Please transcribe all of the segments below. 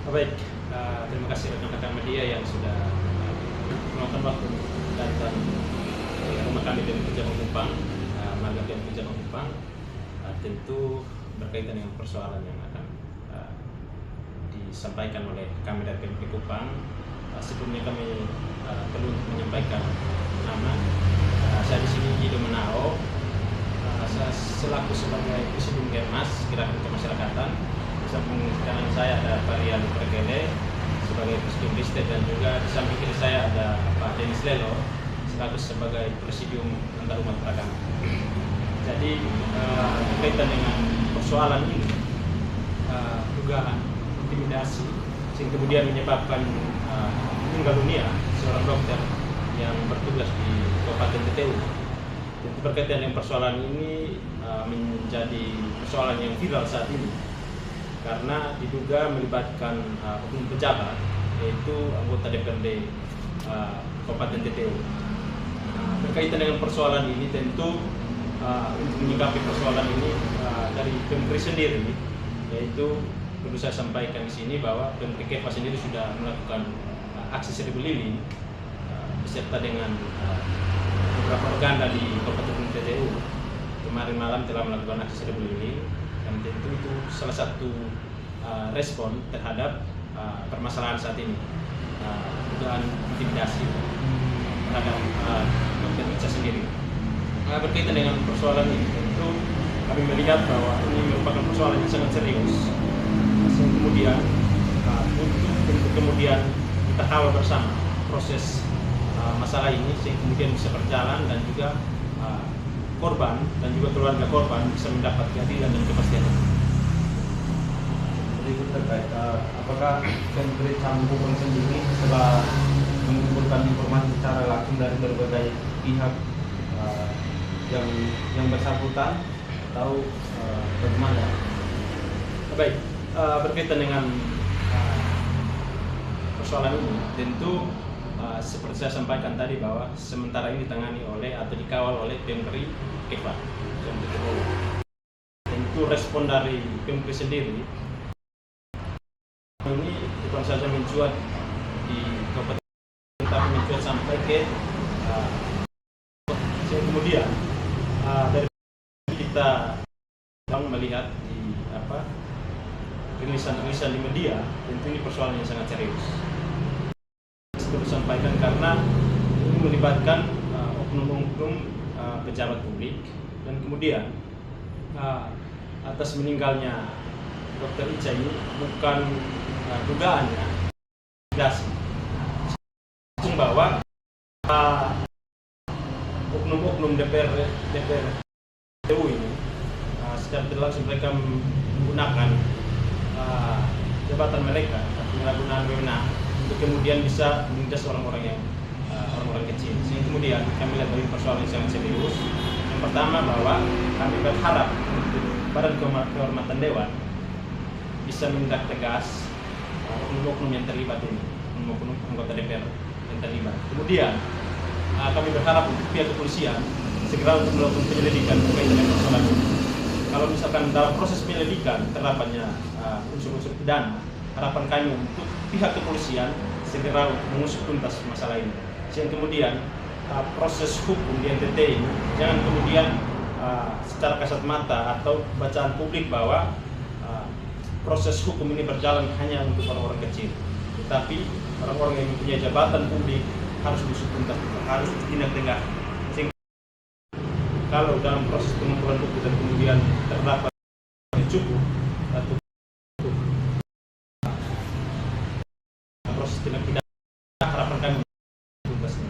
Baik, terima kasih rekan-rekan media yang sudah meluangkan waktu datang ke rumah kami di Pejabat Kupang, Marga di Pejabat Kupang. Tentu berkaitan dengan persoalan yang akan disampaikan oleh kami dari PMK Kupang. Sebelumnya kami perlu untuk menyampaikan nama. Saya di sini Guido Menao. Saya selaku sebagai Presidium Germas Gerakan Kemasyarakatan. Di samping kanan saya ada Pak Rian Pergele sebagai Presidium Ristek, dan juga di samping kiri saya ada Pak Denis Lelo selaku sebagai Presidium Antarumat Beragama. Jadi berkaitan dengan persoalan ini, dugaan intimidasi sehingga kemudian menyebabkan meninggal dunia seorang dokter yang bertugas di Kabupaten TTU. Jadi berkaitan dengan persoalan ini menjadi persoalan yang viral saat ini karena diduga melibatkan oknum pejabat, yaitu anggota DPRD Kabupaten TTU. Berkaitan dengan persoalan ini, tentu untuk menyikapi persoalan ini dari Pemkri sendiri, yaitu perlu saya sampaikan di sini bahwa Pemkri Kepa sendiri sudah melakukan aksi seribu lilin beserta dengan beberapa organda di Kabupaten TTU. Kemarin malam telah melakukan aksi seribu lilin, dan tentu itu salah satu respon terhadap permasalahan saat ini, dugaan intimidasi terhadap dokter Ica sendiri. Berkaitan dengan persoalan ini, tentu kami melihat bahwa ini merupakan persoalan yang sangat serius. Kemudian untuk kemudian kita kawal bersama proses masalah ini sehingga kemudian bisa berjalan, dan juga korban dan juga keluarga korban bisa mendapat keadilan dan kepastian. Berikut terkait apakah Pemkri Kupang sendiri setelah mengumpulkan informasi secara langsung dari berbagai pihak yang bersangkutan, atau bagaimana? Baik, berkaitan dengan persoalan ini, tentu seperti saya sampaikan tadi bahwa sementara ini ditangani oleh atau dikawal oleh Pemkri Kepa. Tentu respon dari Pemkri sendiri ini bukan saja mencuat di kabupaten, tapi mencuat sampai ke kemudian dari kita melihat di rilisan-rilisan di media, tentu ini persoalan yang sangat serius. Perlu sampaikan karena ini melibatkan oknum-oknum pejabat publik, dan kemudian atas meninggalnya Dokter Ica ini bukan dugaannya intimidasi, bahwa oknum-oknum DPRD ini secara tidak langsung mereka menggunakan jabatan mereka atau penyalahgunaan wewenang untuk kemudian bisa menindas orang-orang kecil. Sehingga kemudian kami lihat dari persoalan yang sangat serius. Yang pertama, bahwa kami berharap untuk Badan Kehormatan Dewan bisa menindak tegas oknum-oknum yang terlibat ini, oknum anggota DPR yang terlibat. Kemudian kami berharap untuk pihak kepolisian segera untuk melakukan penyelidikan terkait dengan persoalan ini. Kalau misalkan dalam proses penyelidikan terdapatnya unsur-unsur pidana, harapan kami untuk pihak kepolisian segera mengusut tuntas masalah ini. Sehingga kemudian proses hukum di NTT ini jangan kemudian secara kasat mata atau bacaan publik bahwa proses hukum ini berjalan hanya untuk orang-orang kecil, tetapi orang-orang yang mempunyai jabatan publik harus diusut tuntas, harus ditindak tegas. Sehingga kalau dalam proses pengumpulan bukti dan kemudian terdapat cukup atau proses tindak pidana, harapan kami tuntasnya,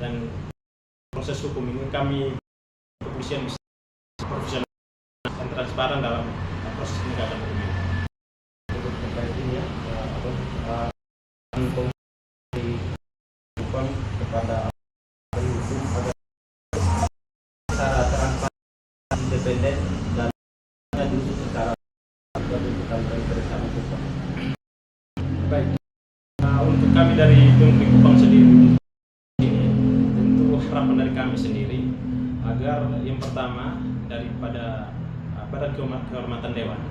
dan proses hukum ini kami kepolisian bisa profesional dan transparan dalam proses penegakan hukum ini. Terkait ini ya, Kupang kepada hukum agar secara transparan, independen, dan diusut secara berbentukan dari Kupang. Baik, untuk kami dari Pemkri Kupang sendiri, tentu harapan dari kami sendiri agar yang pertama daripada Badan Kehormatan Dewan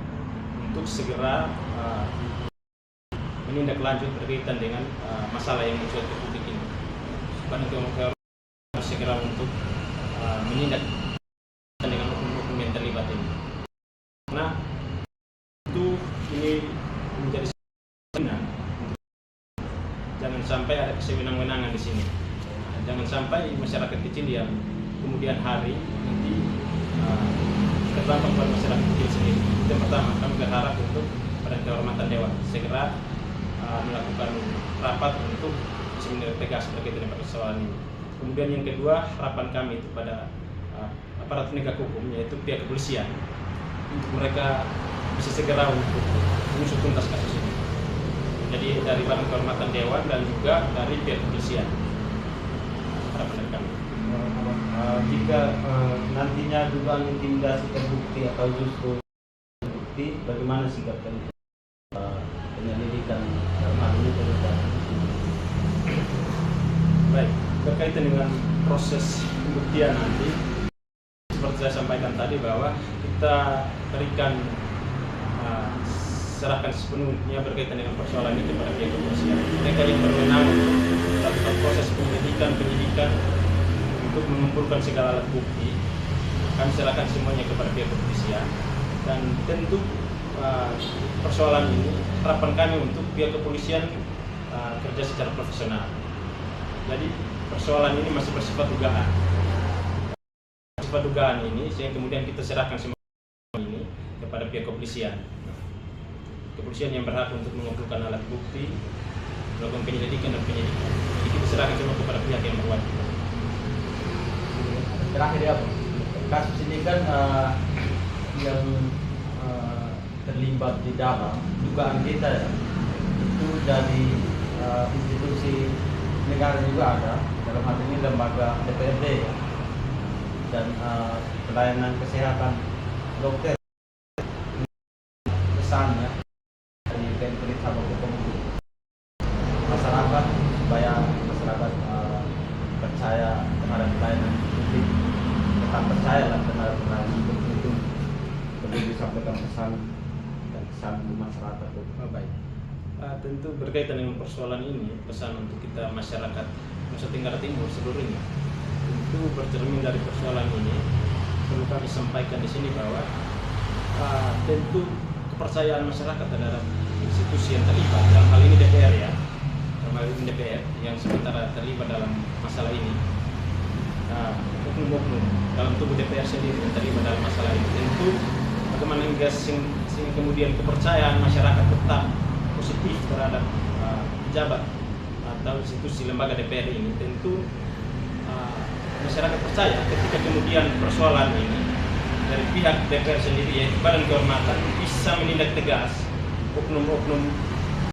untuk segera menindaklanjut berkaitan dengan masalah yang muncul ke publik ini. Badan Kehormatan segera untuk menindak dengan hukum-hukum yang terlibat ini. Karena itu ini menjadi sebenarnya jangan sampai ada kesewenang-wenangan di sini. Jangan sampai masyarakat kecil yang kemudian hari nanti terdampak pada masyarakat kecil sendiri. Itu yang pertama, kami berharap untuk Badan Kehormatan Dewan segera melakukan rapat untuk bisa tegas berkaitan dengan persoalan ini. Kemudian yang kedua, harapan kami itu pada aparat penegak hukum, yaitu pihak kepolisian, untuk mereka bisa segera untuk mengusut tuntas kasus ini. Jadi dari Badan Kehormatan Dewan dan juga dari pihak kepolisian. Harapan dari kami. Jika nantinya dugaan intimidasi terbukti atau justru terbukti, bagaimana sikap dari penyelidikan dalam hal ini terlibat? Baik, berkaitan dengan proses pembuktian nanti, seperti saya sampaikan tadi bahwa kita berikan serahkan sepenuhnya berkaitan dengan persoalan ini kepada pihak kepolisian. Mereka yang berwenang melakukan proses penyidikan untuk mengumpulkan segala alat bukti. Kami serahkan semuanya kepada pihak kepolisian, dan tentu persoalan ini harapan kami untuk pihak kepolisian kerja secara profesional. Jadi persoalan ini masih bersifat dugaan. Bersifat dugaan ini sehingga kemudian kita serahkan semua ini kepada pihak kepolisian. Kepolisian yang berhak untuk mengumpulkan alat bukti, melakukan penyelidikan dan penyidikan. Jadi kita serahkan semua kepada pihak yang berwajib. Terakhir ya, kasus ini kan yang terlibat di dalam dugaan kita ya, itu dari institusi negara juga ada, dalam hal ini lembaga DPRD ya, dan pelayanan kesehatan dokter. Pesannya dari Kementerian Cabang Hukum masyarakat supaya masyarakat percaya terhadap pelayanan publik, tetap percaya lah terhadap pelayanan publik itu. Perlu disampaikan pesan dan kesan di masyarakat. Baik. Tentu berkaitan dengan persoalan ini, pesan untuk kita masyarakat Nusa Tenggara Timur seluruhnya tentu bercermin dari persoalan ini. Perlu kami sampaikan di sini bahwa tentu kepercayaan masyarakat terhadap institusi yang terlibat, dalam hal ini DPR ya, dalam hal ini DPR yang sementara terlibat dalam masalah ini, oknum-oknum dalam tubuh DPR sendiri yang terlibat dalam masalah ini. Tentu bagaimana hingga sehingga kemudian kepercayaan masyarakat tetap positif terhadap pejabat atau institusi lembaga DPR ini, tentu masyarakat percaya ketika kemudian persoalan ini dari pihak DPR sendiri, yaitu Badan Kehormatan, bisa menindak tegas oknum-oknum